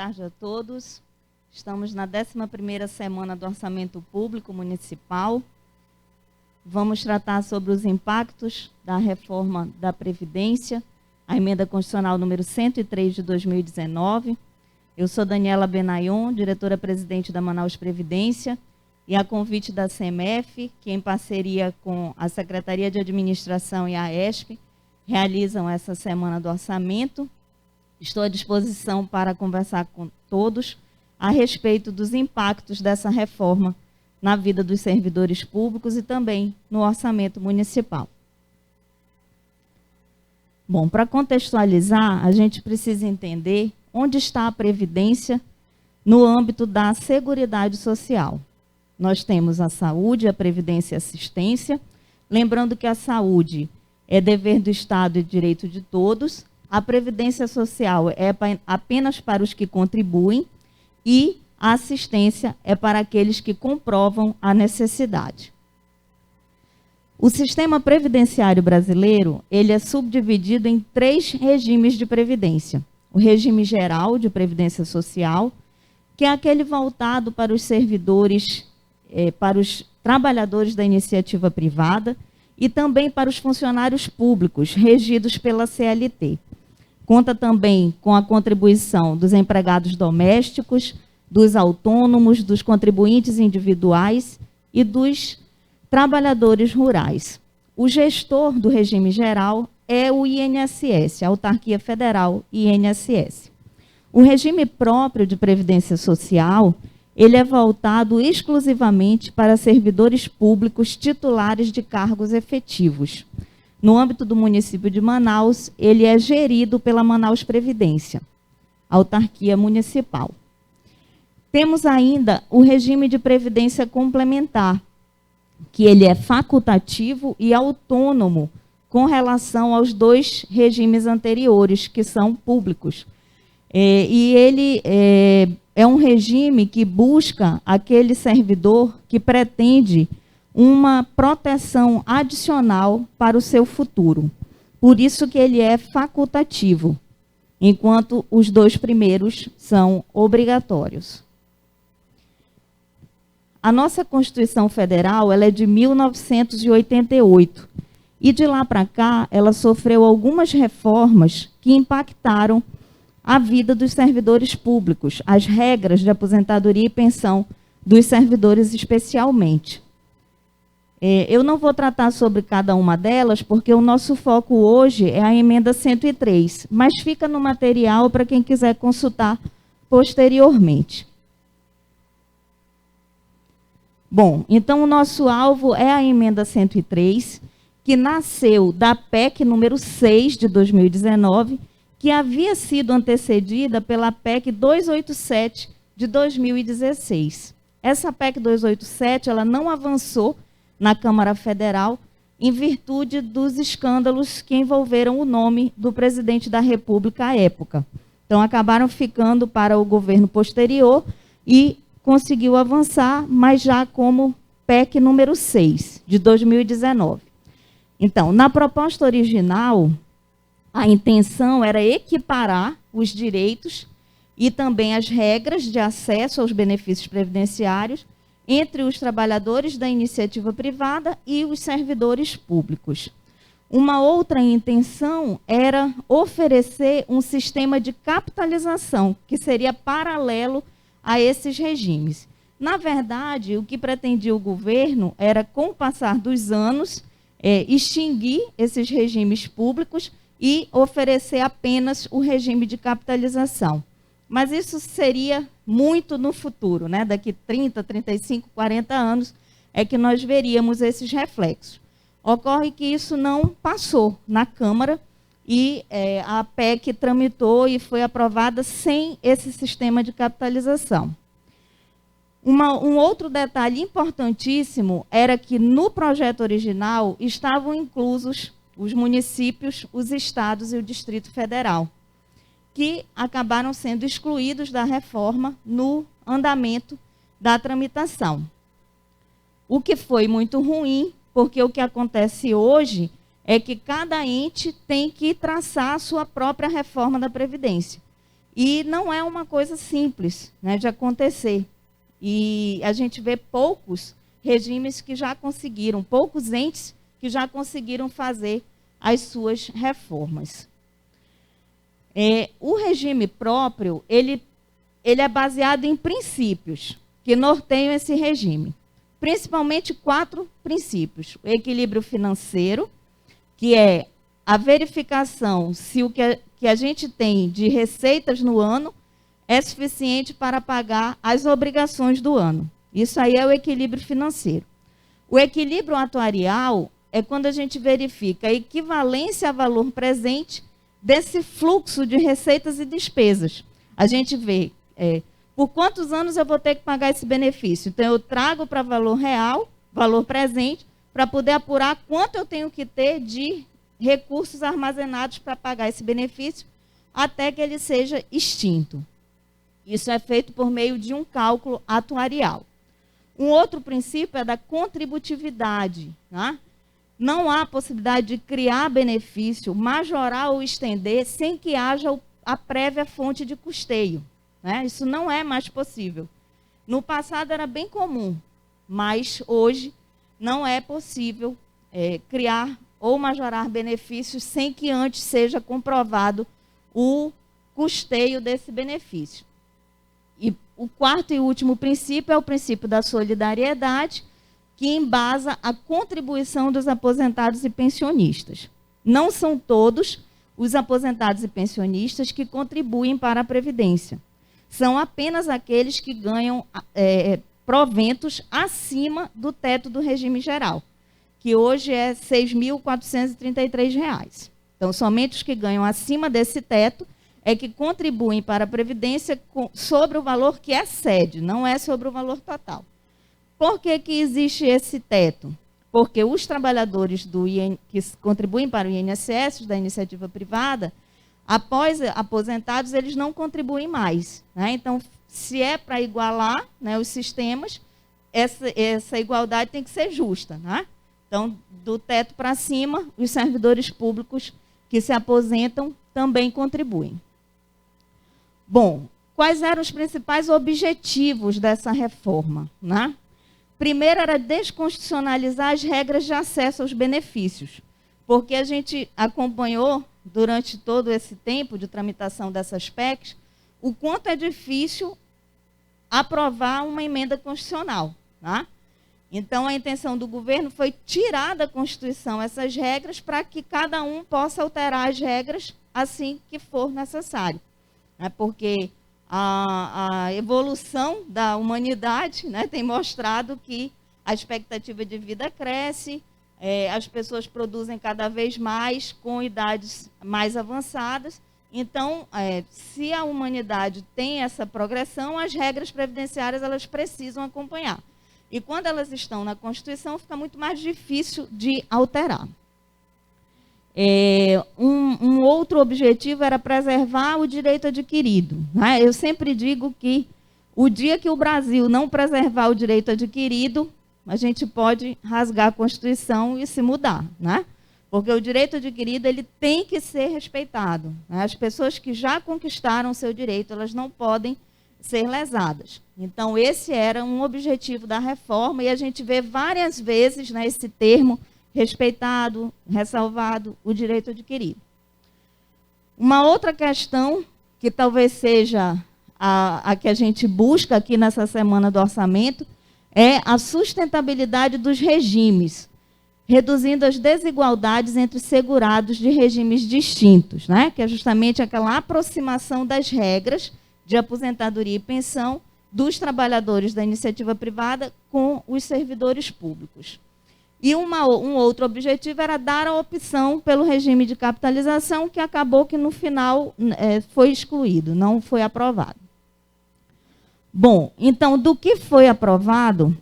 tarde a todos. Estamos na 11ª semana do Orçamento Público Municipal. Vamos tratar sobre os impactos da reforma da Previdência, a emenda constitucional número 103 de 2019. Eu sou Daniela Benayon, diretora-presidente da Manaus Previdência, e a convite da CMF, que em parceria com a Secretaria de Administração e a AESP, realizam essa semana do orçamento. Estou à disposição para conversar com todos a respeito dos impactos dessa reforma na vida dos servidores públicos e também no orçamento municipal. Bom, para contextualizar, a gente precisa entender onde está a Previdência no âmbito da Seguridade Social. Nós temos a saúde, a Previdência e a assistência. Lembrando que a saúde é dever do Estado e direito de todos. A Previdência Social é apenas para os que contribuem e a assistência é para aqueles que comprovam a necessidade. O sistema previdenciário brasileiro, ele é subdividido em 3 regimes de previdência. O regime geral de previdência social, que é aquele voltado para os servidores, para os trabalhadores da iniciativa privada e também para os funcionários públicos regidos pela CLT. Conta também com a contribuição dos empregados domésticos, dos autônomos, dos contribuintes individuais e dos trabalhadores rurais. O gestor do regime geral é o INSS, a Autarquia Federal INSS. O regime próprio de previdência social, ele é voltado exclusivamente para servidores públicos titulares de cargos efetivos. No âmbito do município de Manaus, ele é gerido pela Manaus Previdência, autarquia municipal. Temos ainda o regime de previdência complementar, que ele é facultativo e autônomo com relação aos 2 regimes anteriores, que são públicos. E ele é um regime que busca aquele servidor que pretende uma proteção adicional para o seu futuro. Por isso que ele é facultativo, enquanto os 2 primeiros são obrigatórios. A nossa Constituição Federal, ela é de 1988, e de lá para cá ela sofreu algumas reformas que impactaram a vida dos servidores públicos, as regras de aposentadoria e pensão dos servidores especialmente. Eu não vou tratar sobre cada uma delas, porque o nosso foco hoje é a emenda 103, mas fica no material para quem quiser consultar posteriormente. Bom, então o nosso alvo é a emenda 103, que nasceu da PEC número 6 de 2019, que havia sido antecedida pela PEC 287 de 2016. Essa PEC 287, ela não avançou na Câmara Federal em virtude dos escândalos que envolveram o nome do presidente da República à época. Então, acabaram ficando para o governo posterior e conseguiu avançar, mas já como PEC número 6, de 2019. Então, na proposta original, a intenção era equiparar os direitos e também as regras de acesso aos benefícios previdenciários entre os trabalhadores da iniciativa privada e os servidores públicos. Uma outra intenção era oferecer um sistema de capitalização, que seria paralelo a esses regimes. Na verdade, o que pretendia o governo era, com o passar dos anos, extinguir esses regimes públicos e oferecer apenas o regime de capitalização. Mas isso seria muito no futuro, né? Daqui 30, 35, 40 anos é que nós veríamos esses reflexos. Ocorre que isso não passou na Câmara e a PEC tramitou e foi aprovada sem esse sistema de capitalização. Um outro detalhe importantíssimo era que no projeto original estavam inclusos os municípios, os estados e o Distrito Federal, que acabaram sendo excluídos da reforma no andamento da tramitação. O que foi muito ruim, porque o que acontece hoje é que cada ente tem que traçar a sua própria reforma da Previdência. E não é uma coisa simples, né, de acontecer. E a gente vê poucos regimes que já conseguiram, poucos entes que já conseguiram fazer as suas reformas. O regime próprio, ele é baseado em princípios que norteiam esse regime. Principalmente 4 princípios. O equilíbrio financeiro, que é a verificação se o que a gente tem de receitas no ano é suficiente para pagar as obrigações do ano. Isso aí é o equilíbrio financeiro. O equilíbrio atuarial é quando a gente verifica a equivalência a valor presente desse fluxo de receitas e despesas. A gente vê por quantos anos eu vou ter que pagar esse benefício. Então, eu trago para valor real, valor presente, para poder apurar quanto eu tenho que ter de recursos armazenados para pagar esse benefício até que ele seja extinto. Isso é feito por meio de um cálculo atuarial. Um outro princípio é da contributividade. Né? Não há possibilidade de criar benefício, majorar ou estender sem que haja a prévia fonte de custeio. Né? Isso não é mais possível. No passado era bem comum, mas hoje não é possível criar ou majorar benefícios sem que antes seja comprovado o custeio desse benefício. E o quarto e último princípio é o princípio da solidariedade, que embasa a contribuição dos aposentados e pensionistas. Não são todos os aposentados e pensionistas que contribuem para a Previdência. São apenas aqueles que ganham proventos acima do teto do regime geral, que hoje é R$ 6.433. Então, somente os que ganham acima desse teto é que contribuem para a Previdência sobre o valor que excede, não é sobre o valor total. Por que existe esse teto? Porque os trabalhadores que contribuem para o INSS, da iniciativa privada, após aposentados, eles não contribuem mais. Né? Então, se é para igualar, né, os sistemas, essa igualdade tem que ser justa. Né? Então, do teto para cima, os servidores públicos que se aposentam também contribuem. Bom, quais eram os principais objetivos dessa reforma? Né? Primeiro era desconstitucionalizar as regras de acesso aos benefícios, porque a gente acompanhou, durante todo esse tempo de tramitação dessas PECs, o quanto é difícil aprovar uma emenda constitucional. Tá? Então, a intenção do governo foi tirar da Constituição essas regras para que cada um possa alterar as regras assim que for necessário. Né? Porque a evolução da humanidade, né, tem mostrado que a expectativa de vida cresce, as pessoas produzem cada vez mais com idades mais avançadas. Então, se a humanidade tem essa progressão, as regras previdenciárias elas precisam acompanhar. E quando elas estão na Constituição, fica muito mais difícil de alterar. Um outro objetivo era preservar o direito adquirido. Né? Eu sempre digo que o dia que o Brasil não preservar o direito adquirido, a gente pode rasgar a Constituição e se mudar. Né? Porque o direito adquirido ele tem que ser respeitado. Né? As pessoas que já conquistaram o seu direito, elas não podem ser lesadas. Então, esse era um objetivo da reforma, e a gente vê várias vezes, né, esse termo respeitado, ressalvado, o direito adquirido. Uma outra questão, que talvez seja a que a gente busca aqui nessa semana do orçamento, é a sustentabilidade dos regimes, reduzindo as desigualdades entre segurados de regimes distintos, né? Que é justamente aquela aproximação das regras de aposentadoria e pensão dos trabalhadores da iniciativa privada com os servidores públicos. E um outro objetivo era dar a opção pelo regime de capitalização, que acabou que no final foi excluído, não foi aprovado. Bom, então, do que foi aprovado,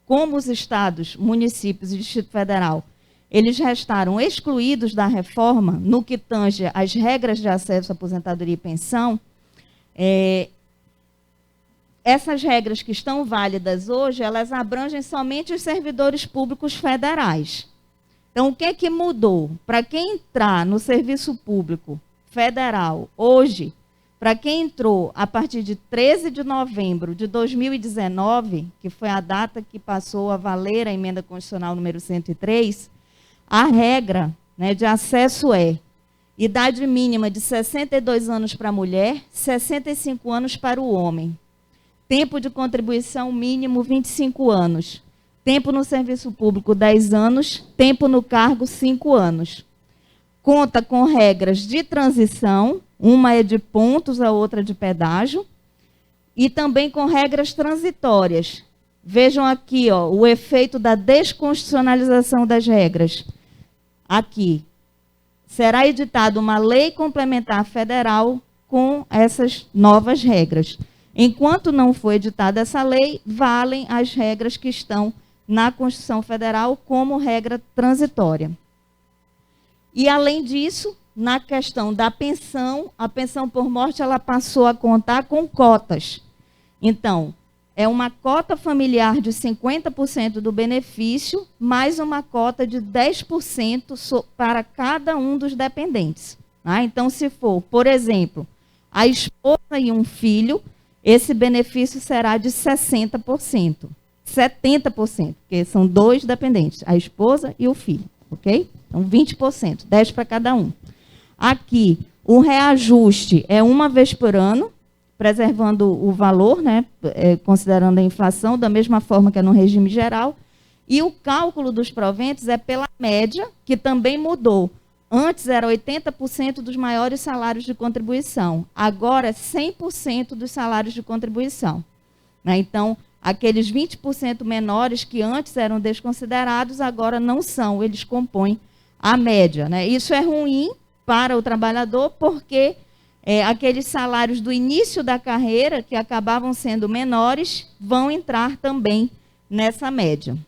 como os estados, municípios e Distrito Federal, eles restaram excluídos da reforma no que tange às regras de acesso à aposentadoria e pensão, essas regras que estão válidas hoje, elas abrangem somente os servidores públicos federais. Então, o que é que mudou? Para quem entrar no serviço público federal hoje, Para quem entrou a partir de 13 de novembro de 2019, que foi a data que passou a valer a emenda constitucional número 103, a regra, né, de acesso é idade mínima de 62 anos para a mulher, 65 anos para o homem. Tempo de contribuição mínimo 25 anos. Tempo no serviço público 10 anos, tempo no cargo 5 anos. Conta com regras de transição, uma é de pontos, a outra de pedágio, e também com regras transitórias. Vejam aqui, ó, o efeito da desconstitucionalização das regras. Aqui, será editada uma lei complementar federal com essas novas regras. Enquanto não for editada essa lei, valem as regras que estão na Constituição Federal como regra transitória. E, além disso, na questão da pensão, a pensão por morte ela passou a contar com cotas. Então, é uma cota familiar de 50% do benefício, mais uma cota de 10% para cada um dos dependentes. Tá? Então, se for, por exemplo, a esposa e um filho, esse benefício será de 60%. 70%, porque são 2 dependentes, a esposa e o filho, ok? Então, 20%, 10 para cada um. Aqui, o reajuste é uma vez por ano, preservando o valor, né, considerando a inflação, da mesma forma que é no regime geral. E o cálculo dos proventos é pela média, que também mudou. Antes era 80% dos maiores salários de contribuição, agora é 100% dos salários de contribuição. Né? Então, aqueles 20% menores que antes eram desconsiderados, agora não são, eles compõem a média. Né? Isso é ruim para o trabalhador, porque aqueles salários do início da carreira, que acabavam sendo menores, vão entrar também nessa média.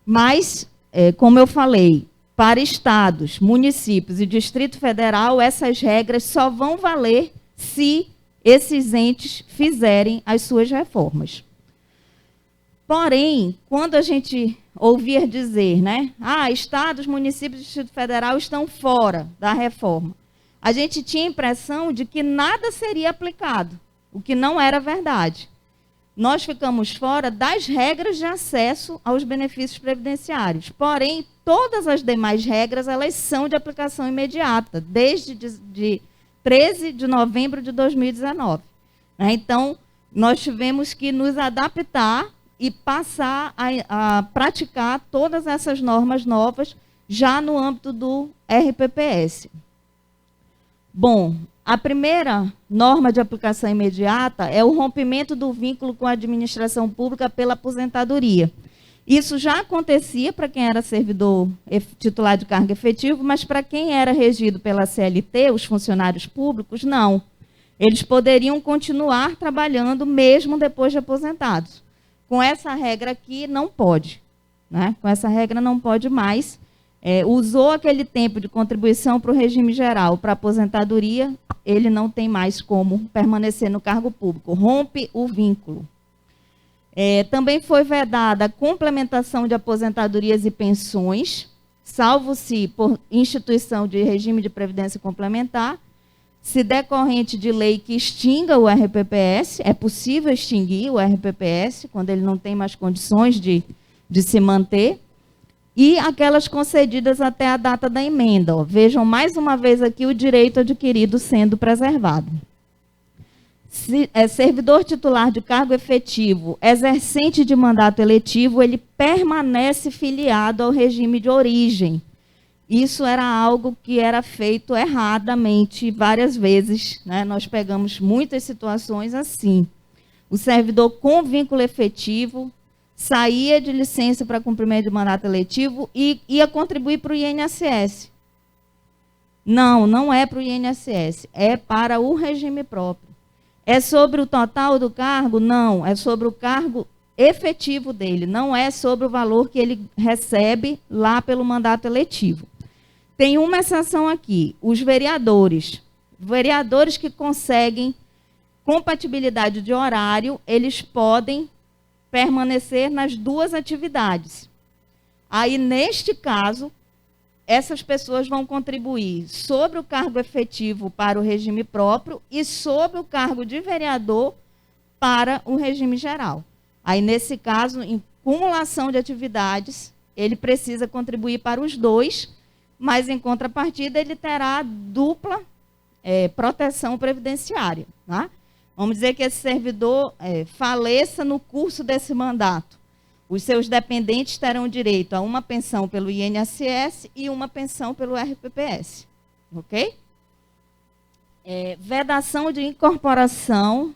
Mas, como eu falei, para estados, municípios e Distrito Federal, essas regras só vão valer se esses entes fizerem as suas reformas. Porém, quando a gente ouvir dizer, né, estados, municípios e Distrito Federal estão fora da reforma, a gente tinha a impressão de que nada seria aplicado, o que não era verdade. Nós ficamos fora das regras de acesso aos benefícios previdenciários. Porém, todas as demais regras, elas são de aplicação imediata, desde 13 de novembro de 2019. Então, nós tivemos que nos adaptar e passar a praticar todas essas normas novas já no âmbito do RPPS. Bom, a primeira norma de aplicação imediata é o rompimento do vínculo com a administração pública pela aposentadoria. Isso já acontecia para quem era servidor titular de cargo efetivo, mas para quem era regido pela CLT, os funcionários públicos, não. Eles poderiam continuar trabalhando mesmo depois de aposentados. Com essa regra aqui, não pode. Né? Com essa regra, não pode mais. Usou aquele tempo de contribuição para o regime geral, para a aposentadoria, ele não tem mais como permanecer no cargo público. Rompe o vínculo. Também foi vedada a complementação de aposentadorias e pensões, salvo-se por instituição de regime de previdência complementar, se decorrente de lei que extinga o RPPS, é possível extinguir o RPPS, quando ele não tem mais condições de se manter, e aquelas concedidas até a data da emenda. Ó. Vejam mais uma vez aqui o direito adquirido sendo preservado. Servidor titular de cargo efetivo, exercente de mandato eletivo, ele permanece filiado ao regime de origem. Isso era algo que era feito erradamente várias vezes. Né? Nós pegamos muitas situações assim. O servidor com vínculo efetivo saía de licença para cumprimento de mandato eletivo e ia contribuir para o INSS. Não, não é para o INSS, é para o regime próprio. É sobre o total do cargo? Não, é sobre o cargo efetivo dele, não é sobre o valor que ele recebe lá pelo mandato eletivo. Tem uma exceção aqui, os vereadores. Vereadores que conseguem compatibilidade de horário, eles podem permanecer nas duas atividades. Aí, neste caso, essas pessoas vão contribuir sobre o cargo efetivo para o regime próprio e sobre o cargo de vereador para o regime geral. Aí, nesse caso, em cumulação de atividades, ele precisa contribuir para os dois, mas, em contrapartida, ele terá dupla proteção previdenciária. Tá? Vamos dizer que esse servidor faleça no curso desse mandato. Os seus dependentes terão direito a uma pensão pelo INSS e uma pensão pelo RPPS. Ok? Vedação de incorporação.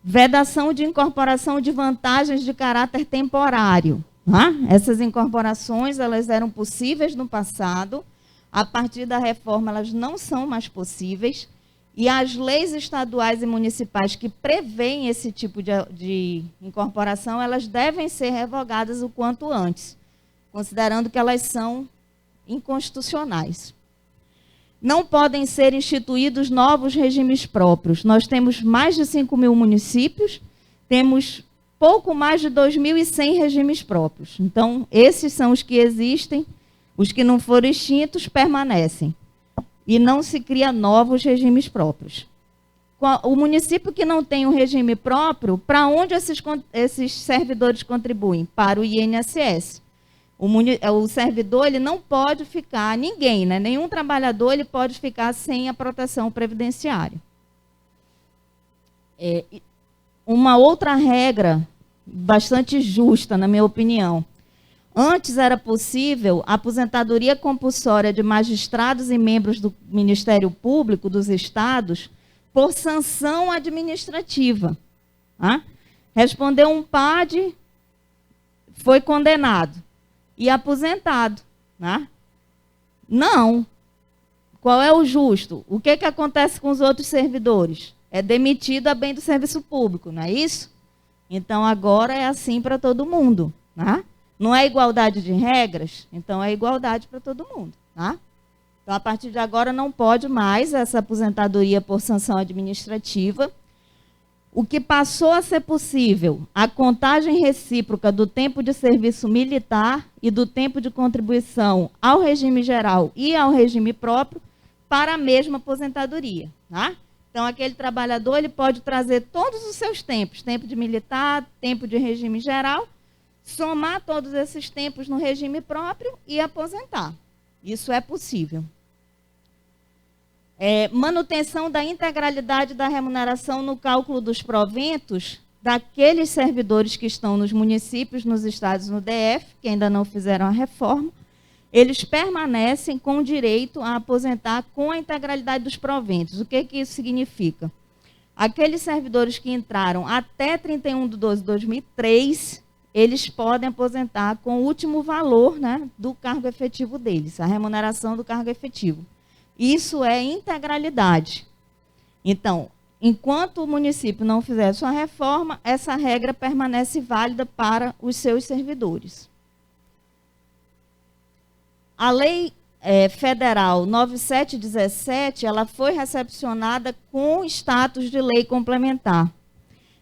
Vedação de incorporação de vantagens de caráter temporário. Tá? Essas incorporações, elas eram possíveis no passado. A partir da reforma, elas não são mais possíveis. E as leis estaduais e municipais que prevêem esse tipo de incorporação, elas devem ser revogadas o quanto antes, considerando que elas são inconstitucionais. Não podem ser instituídos novos regimes próprios. Nós temos mais de 5.000 municípios, temos pouco mais de 2.100 regimes próprios. Então, esses são os que existem, os que não foram extintos permanecem. E não se cria novos regimes próprios. O município que não tem um regime próprio, para onde esses servidores contribuem? Para o INSS. O servidor ele não pode ficar, ninguém, né? Nenhum trabalhador ele pode ficar sem a proteção previdenciária. Uma outra regra, bastante justa, na minha opinião. Antes era possível a aposentadoria compulsória de magistrados e membros do Ministério Público dos estados por sanção administrativa. Tá? Respondeu um PAD, foi condenado e aposentado. Tá? Não. Qual é o justo? O que acontece com os outros servidores? É demitido a bem do serviço público, não é isso? Então, agora é assim para todo mundo. Tá? Não é igualdade de regras, então é igualdade para todo mundo. Tá? Então, a partir de agora, não pode mais essa aposentadoria por sanção administrativa. O que passou a ser possível, a contagem recíproca do tempo de serviço militar e do tempo de contribuição ao regime geral e ao regime próprio para a mesma aposentadoria. Tá? Então, aquele trabalhador ele pode trazer todos os seus tempos, tempo de militar, tempo de regime geral, somar todos esses tempos no regime próprio e aposentar. Isso é possível. Manutenção da integralidade da remuneração no cálculo dos proventos daqueles servidores que estão nos municípios, nos estados, no DF, que ainda não fizeram a reforma, eles permanecem com direito a aposentar com a integralidade dos proventos. O que isso significa? Aqueles servidores que entraram até 31/12/2003, eles podem aposentar com o último valor, né, do cargo efetivo deles, a remuneração do cargo efetivo. Isso é integralidade. Então, enquanto o município não fizer sua reforma, essa regra permanece válida para os seus servidores. A Lei Federal 9717, ela foi recepcionada com status de lei complementar.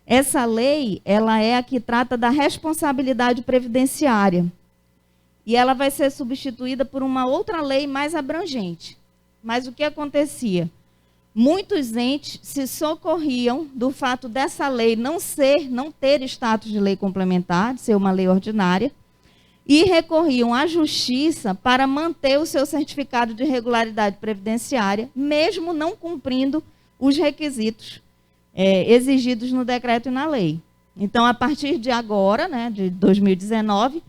Essa lei, ela é a que trata da responsabilidade previdenciária. E ela vai ser substituída por uma outra lei mais abrangente. Mas o que acontecia? Muitos entes se socorriam do fato dessa lei não ter status de lei complementar, de ser uma lei ordinária, e recorriam à justiça para manter o seu certificado de regularidade previdenciária, mesmo não cumprindo os requisitos exigidos no decreto e na lei. Então, a partir de agora, né, de 2019,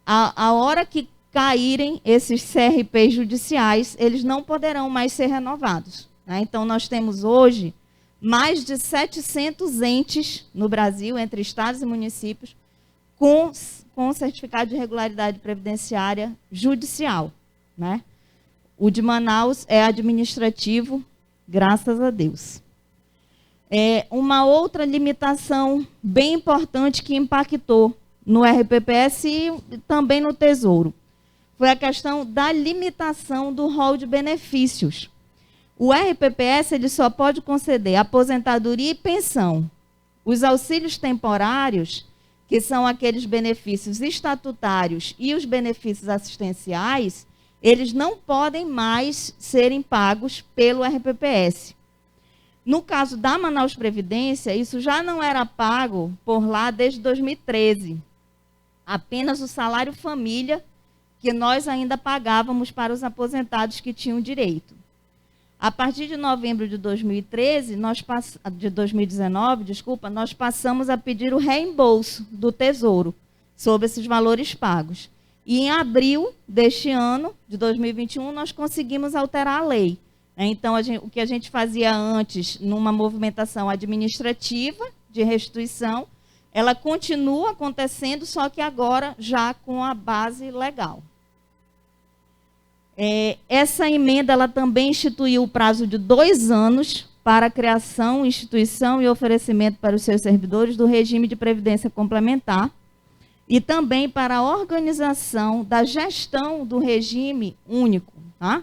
a hora que caírem esses CRPs judiciais, eles não poderão mais ser renovados. Né? Então, nós temos hoje mais de 700 entes no Brasil, entre estados e municípios, com certificado de regularidade previdenciária judicial. Né? O de Manaus é administrativo, graças a Deus. Uma outra limitação bem importante que impactou no RPPS e também no Tesouro foi a questão da limitação do rol de benefícios. O RPPS ele só pode conceder aposentadoria e pensão. Os auxílios temporários, que são aqueles benefícios estatutários e os benefícios assistenciais, eles não podem mais serem pagos pelo RPPS. No caso da Manaus Previdência, isso já não era pago por lá desde 2013. Apenas o salário família que nós ainda pagávamos para os aposentados que tinham direito. A partir de novembro de 2019, nós passamos a pedir o reembolso do Tesouro sobre esses valores pagos. E em abril deste ano, de 2021, nós conseguimos alterar a lei. Então, o que a gente fazia antes, numa movimentação administrativa de restituição, ela continua acontecendo, só que agora já com a base legal. Essa emenda ela também instituiu o prazo de 2 anos para a criação, instituição e oferecimento para os seus servidores do regime de previdência complementar e também para a organização da gestão do regime único. Tá?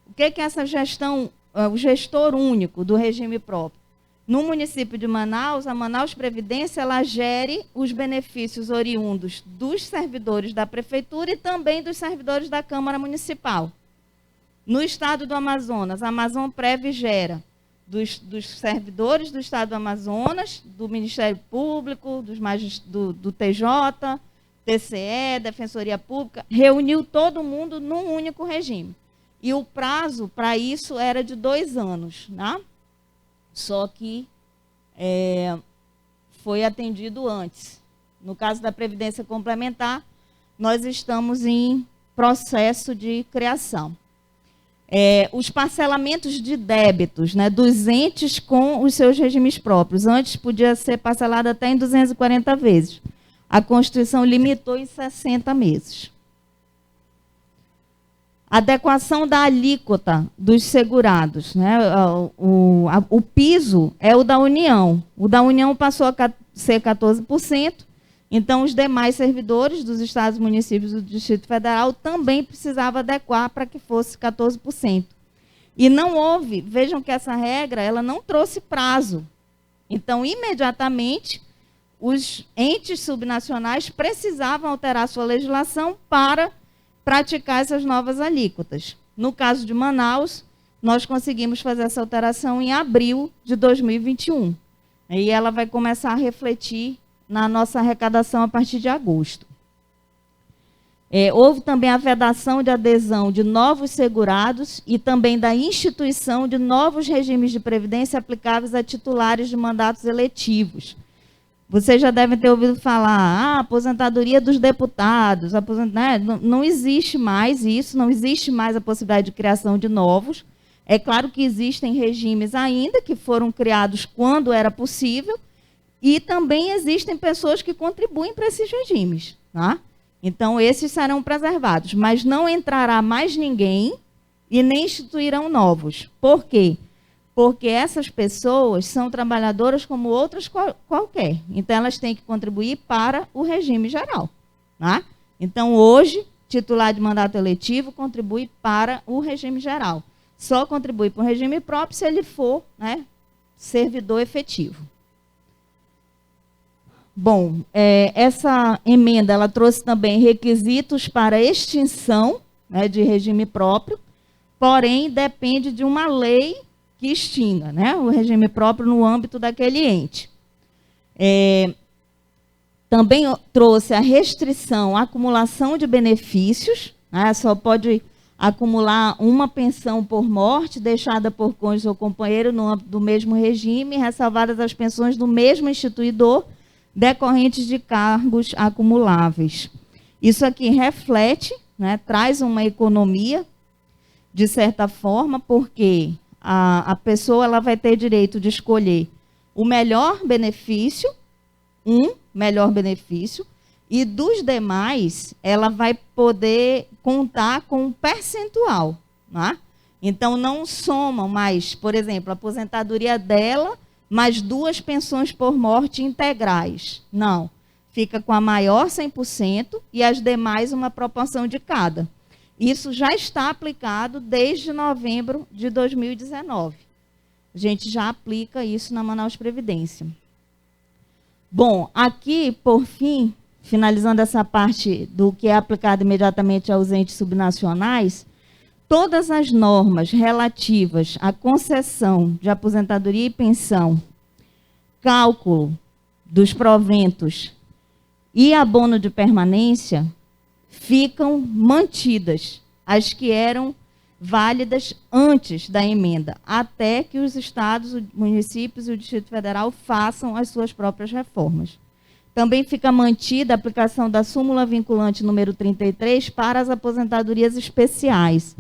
O que é essa gestão, o gestor único do regime próprio? No município de Manaus, a Manaus Previdência ela gere os benefícios oriundos dos servidores da prefeitura e também dos servidores da Câmara Municipal. No estado do Amazonas, a Amazonprev gera dos servidores do estado do Amazonas, do Ministério Público, do TJ, TCE, Defensoria Pública, reuniu todo mundo num único regime. E o prazo para isso era de 2 anos, né? Só que foi atendido antes. No caso da Previdência Complementar, nós estamos em processo de criação. Os parcelamentos de débitos, né, dos entes com os seus regimes próprios. Antes podia ser parcelado até em 240 vezes. A Constituição limitou em 60 meses. Adequação da alíquota dos segurados. Né? O piso é o da União. O da União passou a ser 14%, então os demais servidores dos estados, municípios e do Distrito Federal também precisavam adequar para que fosse 14%. E não houve, vejam que essa regra ela não trouxe prazo. Então, imediatamente, os entes subnacionais precisavam alterar sua legislação para praticar essas novas alíquotas. No caso de Manaus, nós conseguimos fazer essa alteração em abril de 2021. E ela vai começar a refletir na nossa arrecadação a partir de agosto. Houve também a vedação de adesão de novos segurados e também da instituição de novos regimes de previdência aplicáveis a titulares de mandatos eletivos. Vocês já devem ter ouvido falar, aposentadoria dos deputados, né? Não existe mais isso, não existe mais a possibilidade de criação de novos. É claro que existem regimes ainda que foram criados quando era possível e também existem pessoas que contribuem para esses regimes. Tá? Então, esses serão preservados, mas não entrará mais ninguém e nem instituirão novos. Por quê? Porque essas pessoas são trabalhadoras como outras qualquer. Então, elas têm que contribuir para o regime geral. Tá? Então, hoje, titular de mandato eletivo contribui para o regime geral. Só contribui para o regime próprio se ele for, né, servidor efetivo. Bom, essa emenda ela trouxe também requisitos para extinção, né, de regime próprio, porém depende de uma lei que extinga, né, o regime próprio no âmbito daquele ente. Também trouxe a restrição à acumulação de benefícios, né, só pode acumular uma pensão por morte deixada por cônjuge ou companheiro no âmbito do mesmo regime, ressalvadas as pensões do mesmo instituidor, decorrentes de cargos acumuláveis. Isso aqui reflete, né, traz uma economia, de certa forma, porque a pessoa ela vai ter direito de escolher o melhor benefício, e dos demais, ela vai poder contar com um percentual. Né? Então, não somam mais, por exemplo, a aposentadoria dela, mais 2 pensões por morte integrais. Não. Fica com a maior 100% e as demais uma proporção de cada. Isso já está aplicado desde novembro de 2019. A gente já aplica isso na Manaus Previdência. Bom, aqui, por fim, finalizando essa parte do que é aplicado imediatamente aos entes subnacionais, todas as normas relativas à concessão de aposentadoria e pensão, cálculo dos proventos e abono de permanência ficam mantidas, as que eram válidas antes da emenda, até que os estados, os municípios e o Distrito Federal façam as suas próprias reformas. Também fica mantida a aplicação da súmula vinculante número 33 para as aposentadorias especiais.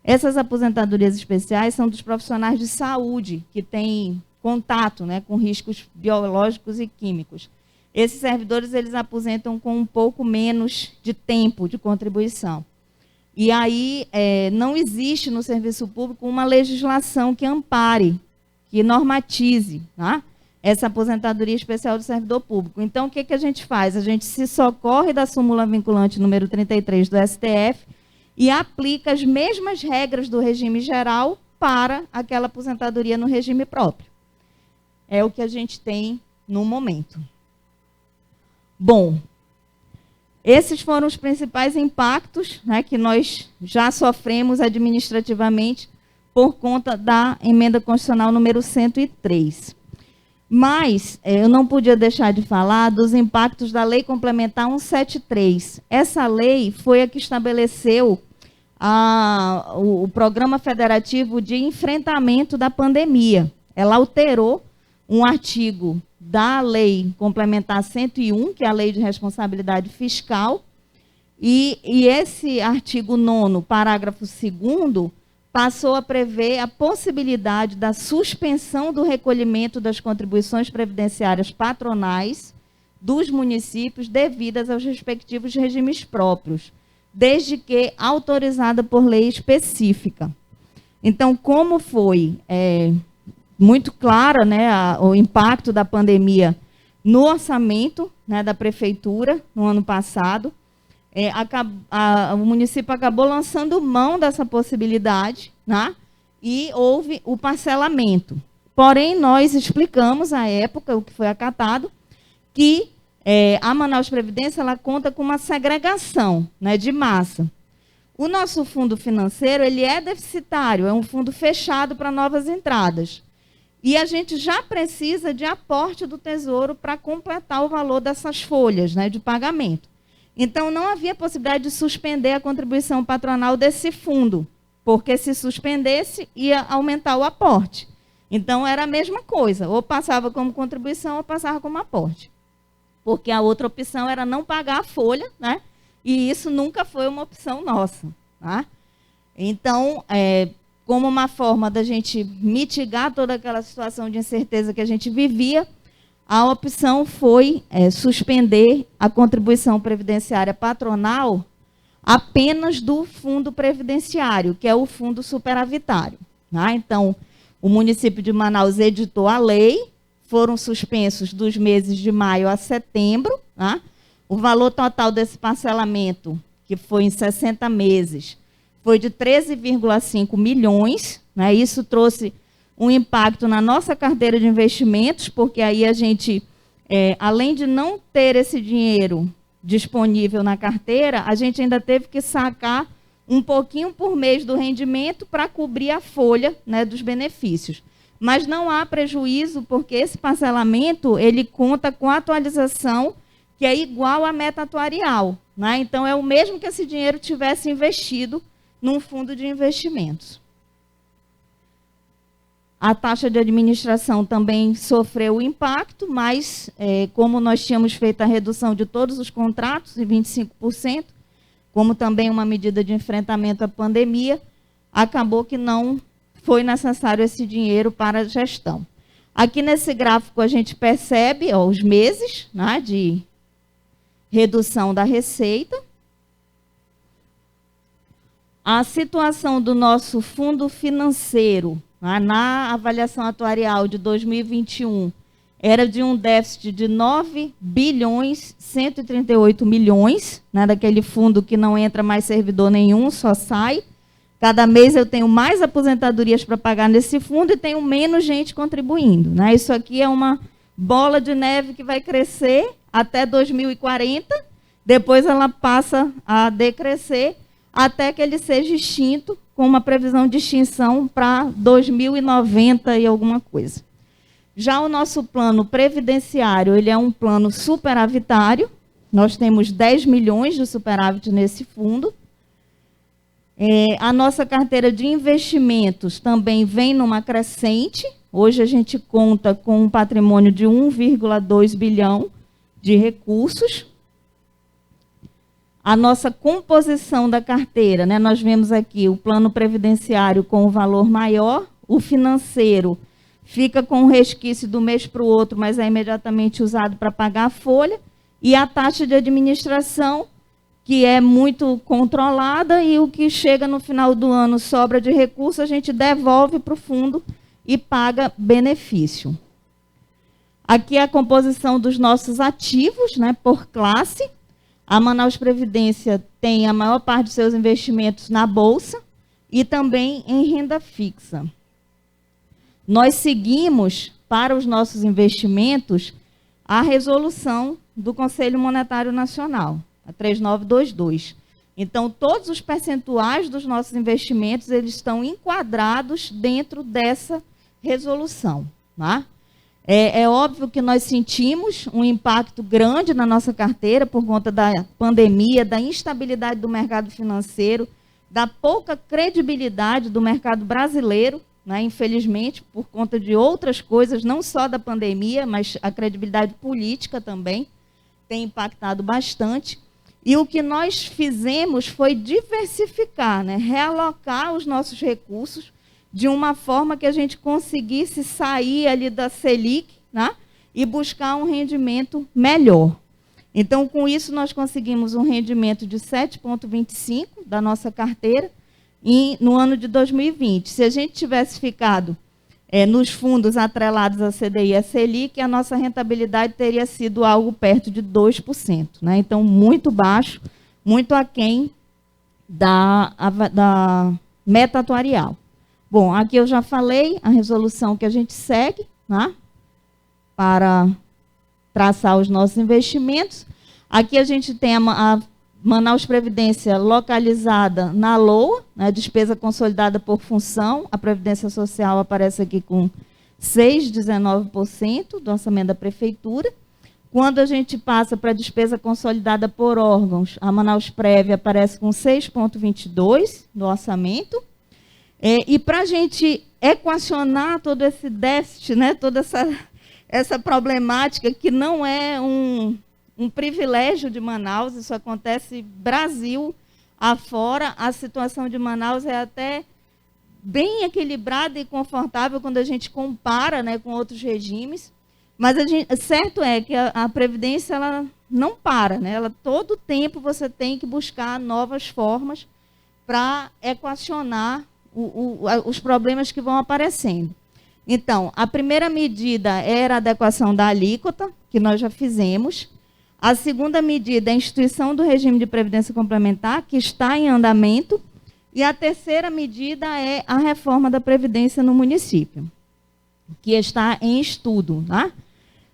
Essas aposentadorias especiais são dos profissionais de saúde, que têm contato, né, com riscos biológicos e químicos. Esses servidores, eles aposentam com um pouco menos de tempo de contribuição. E aí, não existe no serviço público uma legislação que ampare, que normatize, tá, essa aposentadoria especial do servidor público. Então, o que a gente faz? A gente se socorre da súmula vinculante número 33 do STF e aplica as mesmas regras do regime geral para aquela aposentadoria no regime próprio. É o que a gente tem no momento. Bom, esses foram os principais impactos, né, que nós já sofremos administrativamente por conta da emenda constitucional número 103. Mas eu não podia deixar de falar dos impactos da Lei Complementar 173. Essa lei foi a que estabeleceu o Programa Federativo de Enfrentamento da Pandemia. Ela alterou um artigo da Lei Complementar 101, que é a Lei de Responsabilidade Fiscal, e esse artigo 9º, parágrafo 2º, passou a prever a possibilidade da suspensão do recolhimento das contribuições previdenciárias patronais dos municípios devidas aos respectivos regimes próprios, desde que autorizada por lei específica. Então, como foi muito clara, né, o impacto da pandemia no orçamento, né, da prefeitura no ano passado, o município acabou lançando mão dessa possibilidade, né, e houve o parcelamento. Porém, nós explicamos à época, o que foi acatado, que a Manaus Previdência ela conta com uma segregação, né, de massa. O nosso fundo financeiro ele é deficitário, é um fundo fechado para novas entradas. E a gente já precisa de aporte do Tesouro para completar o valor dessas folhas, né, de pagamento. Então, não havia possibilidade de suspender a contribuição patronal desse fundo, porque se suspendesse, ia aumentar o aporte. Então, era a mesma coisa, ou passava como contribuição ou passava como aporte. Porque a outra opção era não pagar a folha, né, e isso nunca foi uma opção nossa. Tá? Então, como uma forma da gente mitigar toda aquela situação de incerteza que a gente vivia, a opção foi suspender a contribuição previdenciária patronal apenas do fundo previdenciário, que é o fundo superavitário. Tá? Então, o município de Manaus editou a lei, foram suspensos dos meses de maio a setembro. Tá? O valor total desse parcelamento, que foi em 60 meses, foi de 13,5 milhões, né? Isso trouxe um impacto na nossa carteira de investimentos, porque aí a gente, além de não ter esse dinheiro disponível na carteira, a gente ainda teve que sacar um pouquinho por mês do rendimento para cobrir a folha, né, dos benefícios. Mas não há prejuízo, porque esse parcelamento ele conta com a atualização que é igual à meta atuarial. Né? Então, é o mesmo que esse dinheiro tivesse investido num fundo de investimentos. A taxa de administração também sofreu impacto, mas como nós tínhamos feito a redução de todos os contratos em 25%, como também uma medida de enfrentamento à pandemia, acabou que não foi necessário esse dinheiro para a gestão. Aqui nesse gráfico a gente percebe os meses, né, de redução da receita. A situação do nosso fundo financeiro, né, na avaliação atuarial de 2021, era de um déficit de 9 bilhões 138 milhões, né, daquele fundo que não entra mais servidor nenhum, só sai. Cada mês eu tenho mais aposentadorias para pagar nesse fundo e tenho menos gente contribuindo. Né? Isso aqui é uma bola de neve que vai crescer até 2040, depois ela passa a decrescer até que ele seja extinto, com uma previsão de extinção para 2090 e alguma coisa. Já o nosso plano previdenciário, ele é um plano superavitário, nós temos 10 milhões de superávit nesse fundo. A nossa carteira de investimentos também vem numa crescente. Hoje a gente conta com um patrimônio de 1,2 bilhão de recursos. A nossa composição da carteira, né? Nós vemos aqui o plano previdenciário com o valor maior, o financeiro fica com um resquício do mês para o outro, mas é imediatamente usado para pagar a folha, e a taxa de administração, que é muito controlada, e o que chega no final do ano sobra de recurso, a gente devolve para o fundo e paga benefício. Aqui é a composição dos nossos ativos, né, por classe. A Manaus Previdência tem a maior parte dos seus investimentos na Bolsa e também em renda fixa. Nós seguimos, para os nossos investimentos, a resolução do Conselho Monetário Nacional, a 3922. Então, todos os percentuais dos nossos investimentos, eles estão enquadrados dentro dessa resolução. Tá? É óbvio que nós sentimos um impacto grande na nossa carteira por conta da pandemia, da instabilidade do mercado financeiro, da pouca credibilidade do mercado brasileiro, né, infelizmente, por conta de outras coisas, não só da pandemia, mas a credibilidade política também tem impactado bastante. E o que nós fizemos foi diversificar, né, realocar os nossos recursos de uma forma que a gente conseguisse sair ali da Selic, né, e buscar um rendimento melhor. Então, com isso, nós conseguimos um rendimento de 7,25% da nossa carteira no ano de 2020. Se a gente tivesse ficado nos fundos atrelados à CDI e à Selic, a nossa rentabilidade teria sido algo perto de 2%. Né? Então, muito baixo, muito aquém da meta atuarial. Bom, aqui eu já falei a resolução que a gente segue, né, para traçar os nossos investimentos. Aqui a gente tem a Manaus Previdência localizada na LOA, né, despesa consolidada por função. A Previdência Social aparece aqui com 6,19% do orçamento da Prefeitura. Quando a gente passa para a despesa consolidada por órgãos, a Manaus Prev aparece com 6,22% do orçamento. E para a gente equacionar todo esse déficit, né, toda essa problemática, que não é um privilégio de Manaus, isso acontece Brasil afora, a situação de Manaus é até bem equilibrada e confortável quando a gente compara, né, com outros regimes, mas certo é que a Previdência ela não para, né, todo tempo você tem que buscar novas formas para equacionar os problemas que vão aparecendo. Então, a primeira medida era a adequação da alíquota, que nós já fizemos. A segunda medida é a instituição do regime de previdência complementar, que está em andamento. E a terceira medida é a reforma da Previdência no município, que está em estudo. Tá?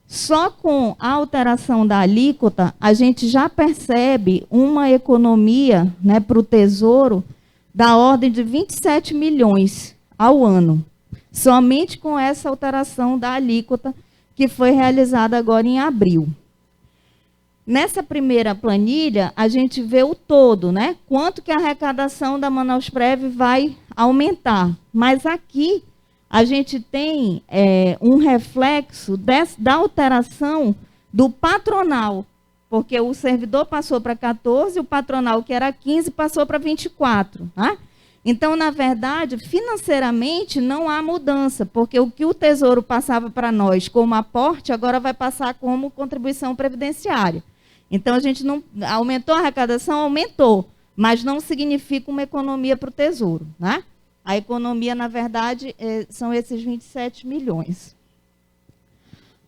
Só com a alteração da alíquota, a gente já percebe uma economia, né, para o Tesouro da ordem de 27 milhões ao ano, somente com essa alteração da alíquota que foi realizada agora em abril. Nessa primeira planilha, a gente vê o todo, né? Quanto que a arrecadação da Manaus Prev vai aumentar. Mas aqui a gente tem um reflexo da alteração do patronal, porque o servidor passou para 14, o patronal, que era 15, passou para 24. Tá? Então, na verdade, financeiramente não há mudança, porque o que o Tesouro passava para nós como aporte, agora vai passar como contribuição previdenciária. Então, a gente não aumentou a arrecadação, aumentou, mas não significa uma economia para o Tesouro. Né? A economia, na verdade, são esses 27 milhões.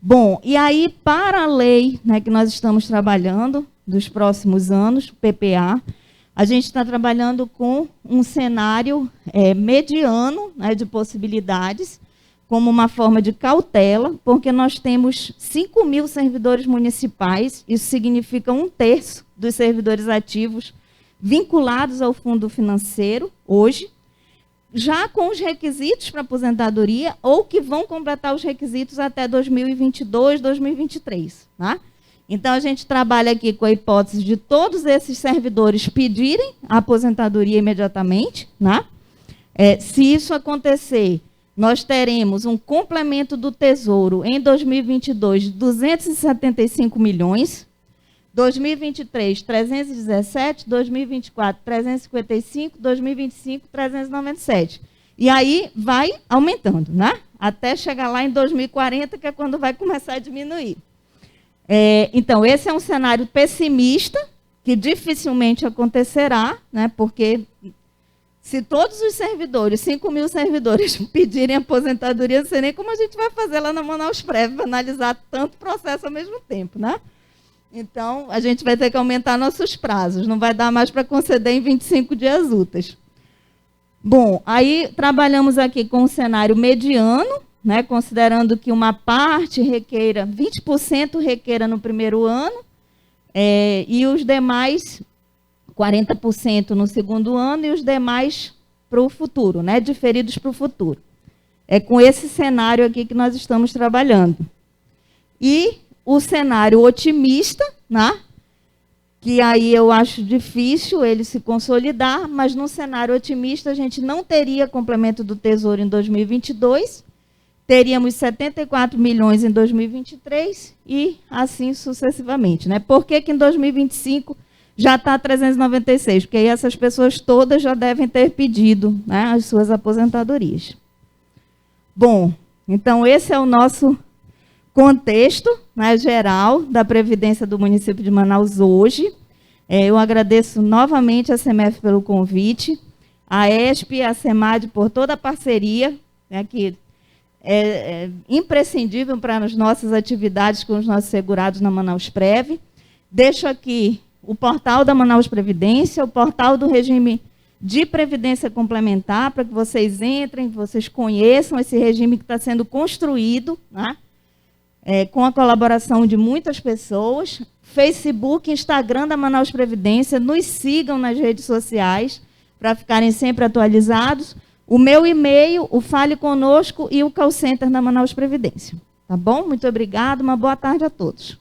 Bom, e aí, para a lei, né, que nós estamos trabalhando, dos próximos anos, PPA, a gente está trabalhando com um cenário mediano, né, de possibilidades, como uma forma de cautela, porque nós temos 5.000 servidores municipais, isso significa 1/3 dos servidores ativos vinculados ao fundo financeiro, hoje, já com os requisitos para aposentadoria, ou que vão completar os requisitos até 2022, 2023. Tá? Então, a gente trabalha aqui com a hipótese de todos esses servidores pedirem a aposentadoria imediatamente. Né? Se isso acontecer, nós teremos um complemento do Tesouro em 2022 de 275 milhões, 2023, 317, 2024, 355, 2025, 397. E aí vai aumentando, né? Até chegar lá em 2040, que é quando vai começar a diminuir. Então, esse é um cenário pessimista, que dificilmente acontecerá, né? Porque se todos os servidores, 5.000 servidores, pedirem aposentadoria, não sei nem como a gente vai fazer lá na Manausprev para analisar tanto processo ao mesmo tempo, né? Então, a gente vai ter que aumentar nossos prazos, não vai dar mais para conceder em 25 dias úteis. Bom, aí trabalhamos aqui com um cenário mediano, né, considerando que uma parte requeira, 20% requeira no primeiro ano, e os demais, 40% no segundo ano, e os demais para o futuro, né, diferidos para o futuro. É com esse cenário aqui que nós estamos trabalhando. E o cenário otimista, né, que aí eu acho difícil ele se consolidar, mas no cenário otimista a gente não teria complemento do Tesouro em 2022, teríamos 74 milhões em 2023 e assim sucessivamente. Né? Por que em 2025 já está 396? Porque aí essas pessoas todas já devem ter pedido, né, as suas aposentadorias. Bom, então esse é o nosso contexto, né, geral da Previdência do município de Manaus hoje. Eu agradeço novamente a CEMEF pelo convite, a ESP e a SEMAD por toda a parceria, né, que é imprescindível para as nossas atividades com os nossos segurados na Manausprev. Deixo aqui o portal da Manaus Previdência, o portal do regime de previdência complementar, para que vocês entrem, que vocês conheçam esse regime que está sendo construído, né? Com a colaboração de muitas pessoas. Facebook, Instagram da Manaus Previdência, nos sigam nas redes sociais para ficarem sempre atualizados. O meu e-mail, o Fale Conosco e o call center da Manaus Previdência. Tá bom? Muito obrigada, uma boa tarde a todos.